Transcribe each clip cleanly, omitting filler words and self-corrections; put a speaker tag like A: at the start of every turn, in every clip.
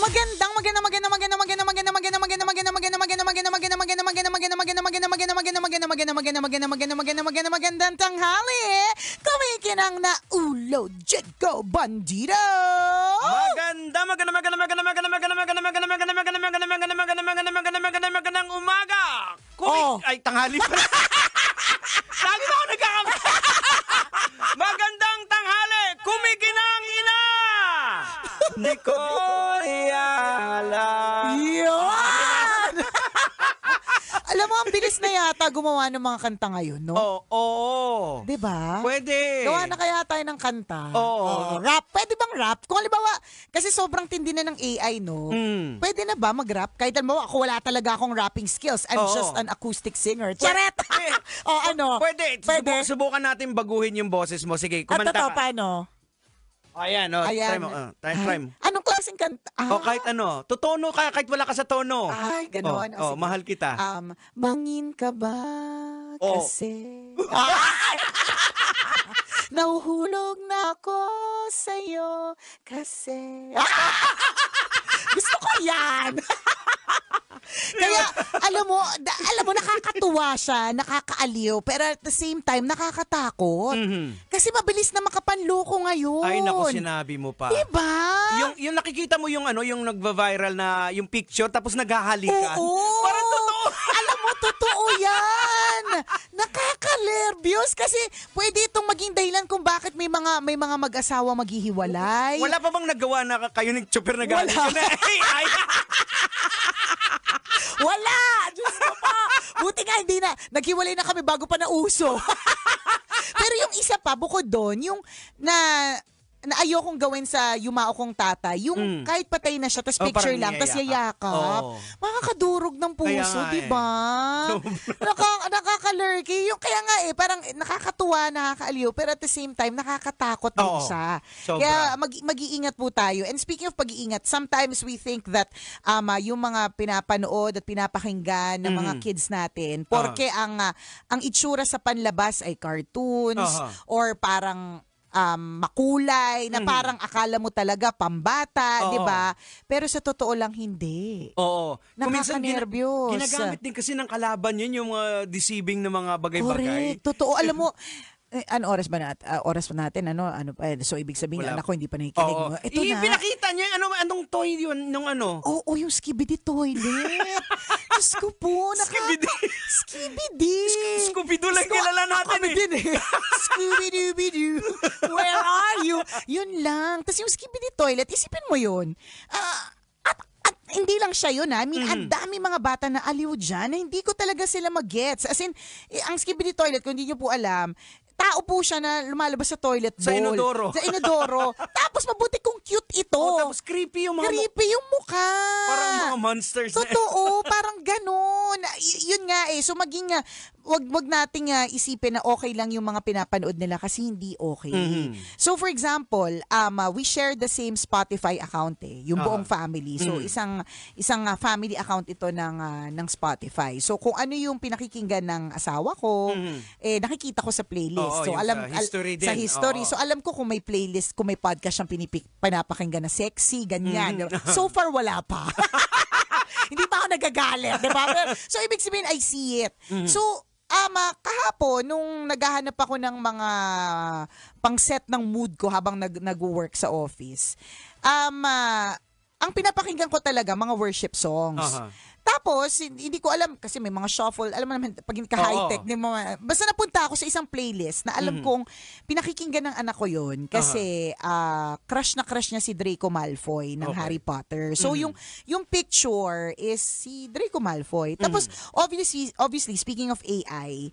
A: Magandang tanghali. Kumikinang na ulo, Jego Bandido.
B: Magandang umaga. Ay, tanghali pa. Lagi na ako Magandang tanghali. Kumikinang ina. Di ko alam.
A: Yan! Alam mo, ang bilis na yata gumawa ng mga kanta ngayon, no?
B: Oo.
A: Diba?
B: Pwede.
A: Gawa na kaya tayo ng kanta.
B: Oo.
A: Rap. Pwede bang rap? Kung halimbawa, kasi sobrang tindi na ng AI, no? Pwede na ba mag-rap? Kahit halimbawa, ako wala talaga akong rapping skills. I'm just an acoustic singer. Charet!
B: Pwede. Subukan natin baguhin yung boses mo. Sige, kumanta ka.
A: Paano?
B: Ayan. Try mo.
A: Anong klaseng kanta?
B: Kahit ano. Tutono ka, kahit wala ka sa tono.
A: Ay, gano'n.
B: Mahal kita.
A: Mangin ka ba kasi? Nahuhulog na ako sa'yo kasi. Gusto ko yan! Kaya, alam mo, nakakatuwa siya, nakakaaliw, pero at the same time, nakakatakot. Kasi mabilis na makapanloko ngayon.
B: Ay, naku, sinabi mo pa.
A: Diba?
B: Yung nakikita mo yung yung nagva-viral na yung picture, tapos naghahalikan.
A: Oo.
B: Parang totoo.
A: Alam mo, totoo yan. Nakaka-nervyos kasi pwede itong maging dahilan kung bakit may mga mag-asawa maghihiwalay.
B: Wala pa bang nagawa na kayo ng super naghahalikan? Ay.
A: Wala! Diyos ko pa! Buti nga hindi na. Naghiwalay na kami bago pa nauso. Pero yung isa pa, bukod doon, yung na ayokong gawin sa yumao kong tatay, yung kahit patay na siya, tapos picture lang, tapos yayakap. Makakadurog ng puso, di ba? Nakaka-lurky. Yung kaya nga parang nakakatuwa, nakakaaliw, pero at the same time, nakakatakot din siya. Kaya mag-iingat po tayo. And speaking of pag-iingat, sometimes we think that yung mga pinapanood at pinapakinggan ng mga kids natin, porke ang itsura sa panlabas ay cartoons or parang makulay na parang akala mo talaga pambata, 'di ba? Pero sa totoo lang hindi.
B: Oo.
A: Nakaka-nervyos.
B: Ginagamit din kasi ng kalaban 'yun yung mga deceiving na mga bagay-bagay.
A: Correct. Totoo. Alam mo, ano oras ba natin? Ano pa? So ibig sabihin anak ko hindi pa nakikinig mo. Ito na.
B: Pinakita niya anong toy yun nung ano?
A: Oo, yung Skibidi toilet. Diyos ko po, Skibidi.
B: Scooby-Doo lang kilala natin
A: Scooby-Doo. Where are you? Yun lang. Tapos yung Skibidi toilet, isipin mo yun. At hindi lang siya yun, I mean, ang dami mga bata na aliw dyan na hindi ko talaga sila mag-gets. As in, ang Skibidi toilet, kung hindi nyo po alam, tao po siya na lumalabas sa toilet bowl. Sa inodoro. Tapos mabuti kung cute ito.
B: Tapos creepy yung
A: mukha.
B: Parang mga monsters.
A: Totoo, parang ganun. Yun nga So maging, wag nating isipin na okay lang yung mga pinapanood nila kasi hindi okay. So for example, we share the same Spotify account yung buong family. So isang family account ito ng Spotify. So kung ano yung pinakikinggan ng asawa ko, nakikita ko sa playlist. So alam sa history. So alam ko kung may playlist, kung may podcast siyang pinapakinggan na sexy, ganyan. So far wala pa. Hindi pa ako nagagalit, di ba? So ibig sabihin I see it. So kahapon nung naghahanap ako ng mga pang-set ng mood ko habang nag-work sa office, ang pinapakinggan ko talaga mga worship songs. Tapos, hindi ko alam, kasi may mga shuffle, alam mo naman, pag ka-high-tech, basta napunta ako sa isang playlist na alam kong pinakikinggan ng anak ko yun kasi crush na crush niya si Draco Malfoy ng Harry Potter. So, yung picture is si Draco Malfoy. Tapos, obviously, speaking of AI,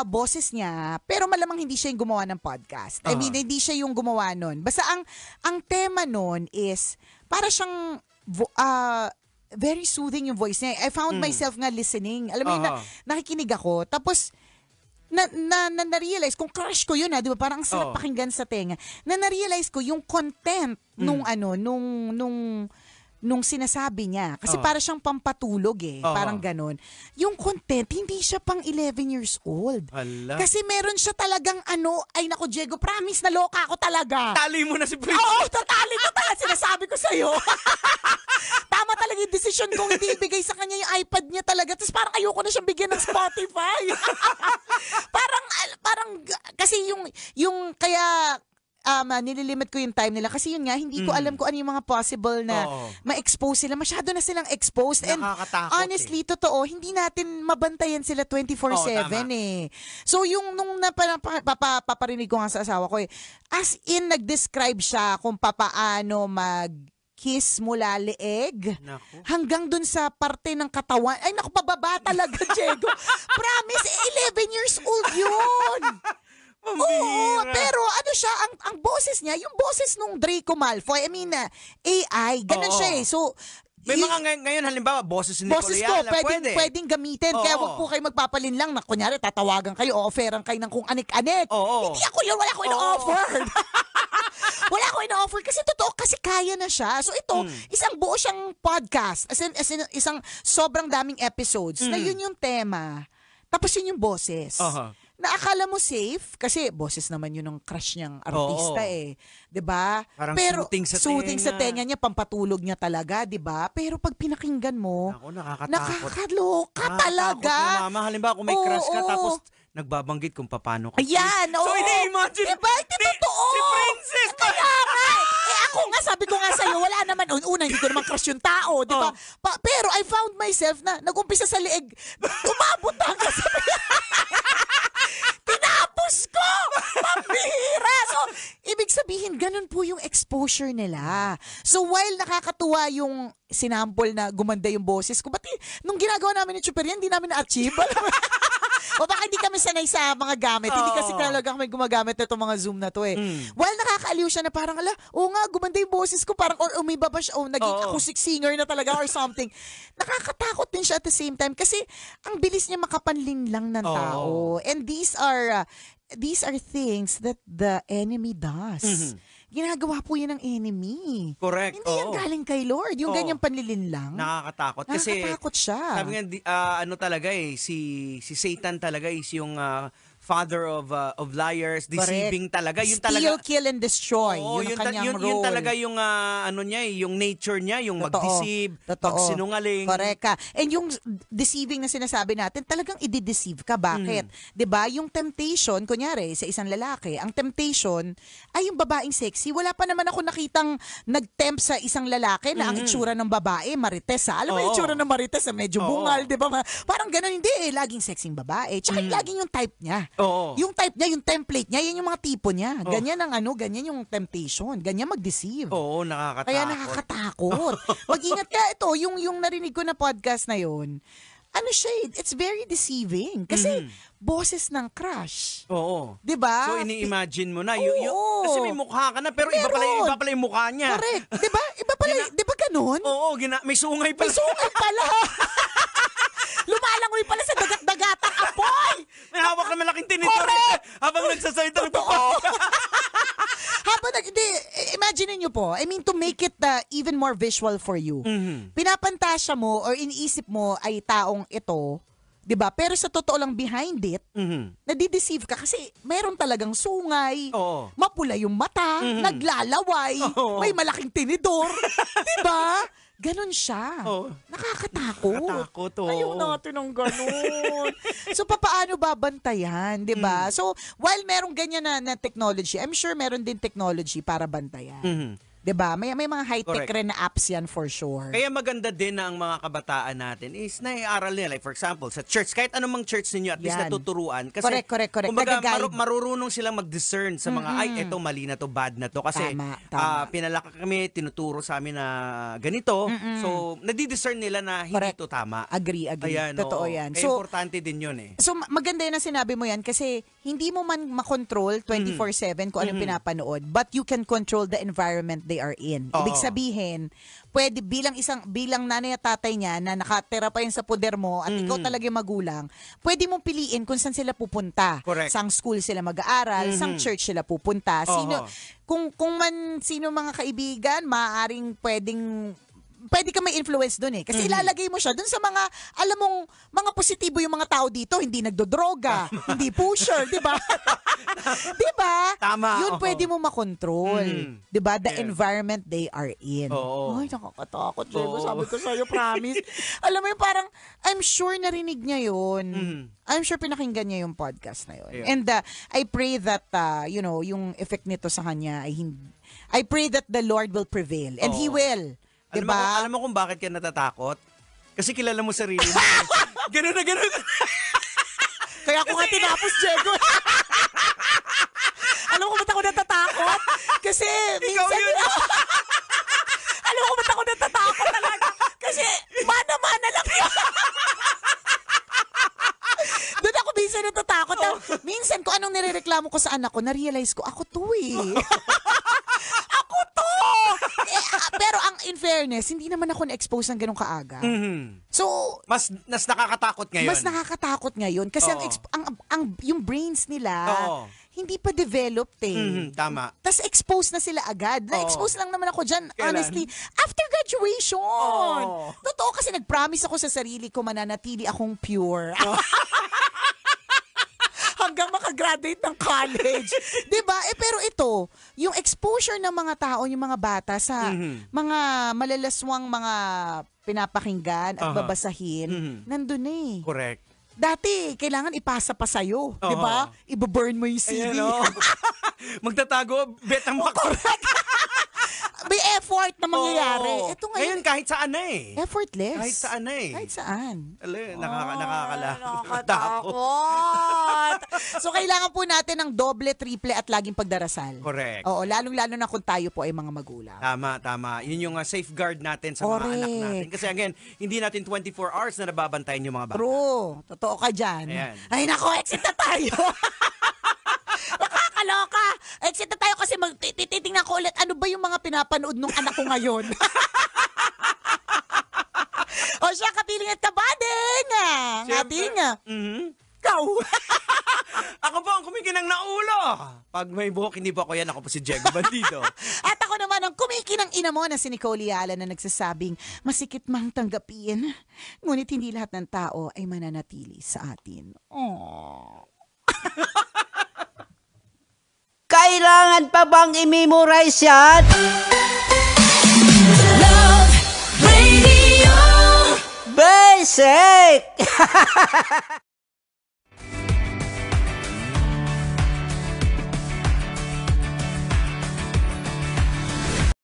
A: boses niya, pero malamang hindi siya yung gumawa ng podcast. I mean, hindi siya yung gumawa nun. Basta ang tema nun is, para siyang very soothing yung voice niya. I found myself nga listening. Alam mo yun, nakikinig ako. Tapos, na-realize, kung crush ko yun di ba? Parang sarap pakinggan sa tenga. Na-realize ko yung content nung sinasabi niya. Kasi para siyang pampatulog Parang ganun. Yung content, hindi siya pang 11 years old.
B: Ala.
A: Kasi meron siya talagang ay nako, Jego, promise na loka ako talaga.
B: Tali mo na si Prince.
A: Oo, tatali ko talaga. Sinasabi ko sa'yo. lang yung decision kong hindi ibigay sa kanya yung iPad niya talaga. Tapos parang ayoko na siyang bigyan ng Spotify. parang, kasi yung kaya, nililimit ko yung time nila kasi yun nga, hindi ko alam kung ano yung mga possible na ma-expose sila. Masyado na silang exposed. And honestly, totoo, hindi natin mabantayan sila 24/7 eh. So yung nung paparinig ko nga sa asawa ko as in nag-describe siya kung papaano kiss mula leeg hanggang dun sa parte ng katawan. Ay, naku, pababa talaga, Diego. Promise, 11 years old yun. Oo, pero ano siya, ang boses niya, yung boses nung Draco Malfoy, AI, ganun siya eh. So,
B: may mga ngayon halimbawa, boses ni
A: boses ko, pwedeng gamitin. Kaya wag po kayo magpapalin lang na kunyari tatawagan kayo o offeran kayo ng kung anik-anik. Hindi ako yun, wala ko ino-offer. Wala ko ino-offer kasi totoo, kasi kaya na siya. So ito, isang buo siyang podcast, as in isang sobrang daming episodes na yun yung tema. Tapos yun yung boses. Na akala mo safe kasi boses naman yun ng crush niyang artista eh. 'Di ba? Pero suting sa tenga niya, pampatulog niya talaga, 'di ba? Pero pag pinakinggan mo, nakakaloka talaga.
B: Mama, halimbawa kung may crush ka tapos nagbabanggit kung paano ka.
A: Ayan,
B: So ini-imagine.
A: Diba? Totoo.
B: Si Princess.
A: Kaya nga. Ako nga, sabi ko nga sa'yo, wala naman. Una, hindi ko naman crush yung tao, di ba? Pero I found myself na nag-umpisa sa leeg, umabot hanggang sa tinapos ko! Pambihira! So, ibig sabihin, ganun po yung exposure nila. So, while nakakatuwa yung sinample na gumanda yung boses ko, ba't nung ginagawa namin ni Chuper yan, hindi namin na-achieve? O baka hindi kami sanay sa mga gamit. Hindi kasi talaga kami gumagamit na itong mga Zoom na to eh. While nakakaaliw siya na parang, nga, gumanda yung boses ko. Parang, or umiba ba siya, naging acoustic singer na talaga or something. Nakakatakot din siya at the same time kasi ang bilis niya makapanlin lang ng tao. And these are things that the enemy does. Ginagawa po yun ng enemy.
B: Correct.
A: Hindi yan galing kay Lord. Yung ganyang panlilin lang.
B: Nakakatakot. Kasi,
A: nakakatakot siya.
B: Sabi nga, ano talaga si Satan talaga is yung father of liars, deceiving talaga. Yun
A: Steal, kill, and destroy.
B: Yun
A: ang kanyang role.
B: Yun talaga yung ano niya, yung nature niya, yung mag-deceive, magsinungaling.
A: Correct ka. And yung deceiving na sinasabi natin, talagang i-deceive ka. Bakit? 'Di ba? Yung temptation, kunyari, sa isang lalaki, ang temptation ay yung babaeng sexy. Wala pa naman ako nakitang nag-tempt sa isang lalaki na ang itsura ng babae, marites. Alam mo yung itsura ng marites, medyo bungal, 'di ba? Parang ganun, hindi eh. Laging sexing babae. Tsaka laging yung type niya. Yung type niya, yung template niya, yan yung mga tipo niya. Ganyan ang ganyan yung temptation. Ganyan mag-deceive.
B: Oo, nakakatakot.
A: Kaya nakakatakot. Mag-ingat ka. Ito, yung narinig ko na podcast na yun, it's very deceiving. Kasi, boses ng crush.
B: Oo.
A: Diba?
B: So, ini-imagine mo na. Kasi may mukha ka na, pero iba pala yung mukha niya.
A: Correct. Diba? Iba pala, diba ganun?
B: Oo, may sungay pala.
A: May sungay pala. Lumalangoy pala sa dagat-dagatang apoy.
B: May hawak na malaking tinitor. Habang nagsasalita ng
A: imagine niyo po, to make it even more visual for you. Pinapantasya mo or iniisip mo ay taong ito, 'di ba? Pero sa totoo lang behind it, nadideceive ka kasi meron talagang sungay, mapula yung mata, naglalaway, may malaking tinidor, 'di ba? Ganon siya. Nakakatakot. Ayaw natin ng ganon. So, paano babantayan, di ba? So, while merong ganyan na technology, I'm sure meron din technology para bantayan. Diba? May mga high-tech rin na apps yan for sure.
B: Kaya maganda din na ang mga kabataan natin is naiaral nila. Like for example, sa church, kahit anumang church ninyo, at least natuturuan. Kasi,
A: correct.
B: Kumbaga, marurunong silang mag-discern sa mga, eto mali na to, bad na to. Kasi
A: tama.
B: pinalaki kami, tinuturo sa amin na ganito. So, nadidiscern nila na hindi to tama.
A: Agree.
B: Ayan,
A: totoo yan.
B: So, importante din yun eh.
A: So, maganda yun ang sinabi mo yan kasi hindi mo man makontrol 24/7 kung anong pinapanood, but you can control the environment they are in. Ibig sabihin, pwede bilang nanay at tatay niya na nakatira pa yun sa poder mo at ikaw talaga yung magulang, pwede mong piliin kung saan sila pupunta.
B: Correct.
A: Sang school sila mag-aaral, sang church sila pupunta. Sino mga kaibigan, maaaring pwedeng pwede ka may influence doon eh. Kasi ilalagay mo siya doon sa mga, alam mong, mga positibo yung mga tao dito, hindi nagdodroga, hindi pusher, di ba? Di ba?
B: Tama.
A: Yun pwede mo makontrol. Di ba? The
B: Yes.
A: environment they are in.
B: Oo.
A: Ay, nakakatakot, Diego.
B: Oo.
A: Sabi ko sa'yo, promise. Alam mo yung parang, I'm sure narinig niya yun. I'm sure pinakinggan niya yung podcast na yun.
B: Yeah.
A: And I pray that, yung effect nito sa kanya ay hindi, I pray that the Lord will prevail. And He
B: Oo.
A: will. Diba?
B: Alam mo kung bakit ka natatakot? Kasi kilala mo sarili mo. Ganun na ganun.
A: Kaya ako nga tinapos, Diego. Alam mo kung ba't ako natatakot? Kasi minsan...
B: yun.
A: Alam mo kung ba't ako natatakot talaga? Kasi mana-mana lang yun. Doon ako minsan natatakot. Minsan kung anong nirereklamo ko sa anak ko, na-realize ko, ako to eh. Ako to! Pero in fairness, hindi naman ako na-expose ng ganun kaaga. So,
B: Mas nakakatakot ngayon.
A: mas nakakatakot ngayon kasi
B: Oo.
A: yung brains nila
B: Oo.
A: hindi pa developed eh.
B: Tama.
A: Tapos expose na sila agad. Na-expose lang naman ako dyan,
B: Kailan?
A: honestly, after graduation.
B: Oo.
A: Totoo kasi nag-promise ako sa sarili ko mananatili akong pure. Hanggang makagraduate ng college. 'Di ba? Pero ito, yung exposure ng mga tao, yung mga bata sa mga malalaswang mga pinapakinggan at babasahin, nandun na eh.
B: Correct.
A: Dati, kailangan ipasa pa sa'yo. 'Di ba? Ibaburn mo yung CD.
B: Ayan, oh. Magtatago, bet ang
A: May effort na mangyayari.
B: Oo.
A: Ito
B: Ngayon
A: ngayon,
B: kahit saan na eh.
A: effortless.
B: Kahit saan na eh.
A: Kahit saan.
B: Nakakatakot.
A: So, kailangan po natin ng doble, triple at laging pagdarasal.
B: Correct.
A: Oo, lalong-lalo na kung tayo po ay mga magulang.
B: Tama. Yun yung safeguard natin sa mga anak
A: Correct.
B: natin. Kasi again, hindi natin 24 hours na nababantayan yung mga bata.
A: True. Totoo ka dyan.
B: Ayan.
A: Ay, nako, exit na tayo. Nakakaloka. Exit na tayo kasi titingnan ko ulit ano ba yung mga pinapanood nung anak ko ngayon. O siya, kapiling at kabading. Ating. Ikaw.
B: Ako po ang kumikinang naulo. Pag may buhok, hindi po ako yan. Ako po si Diego Bandido.
A: At ako naman ang kumikinang ina mo na si Nicole Yala na nagsasabing masikip mang tanggapin. Ngunit hindi lahat ng tao ay mananatili sa atin. Aww.
C: Kailangan pa bang i-memorize yan?
D: Love Radio.
C: Basic!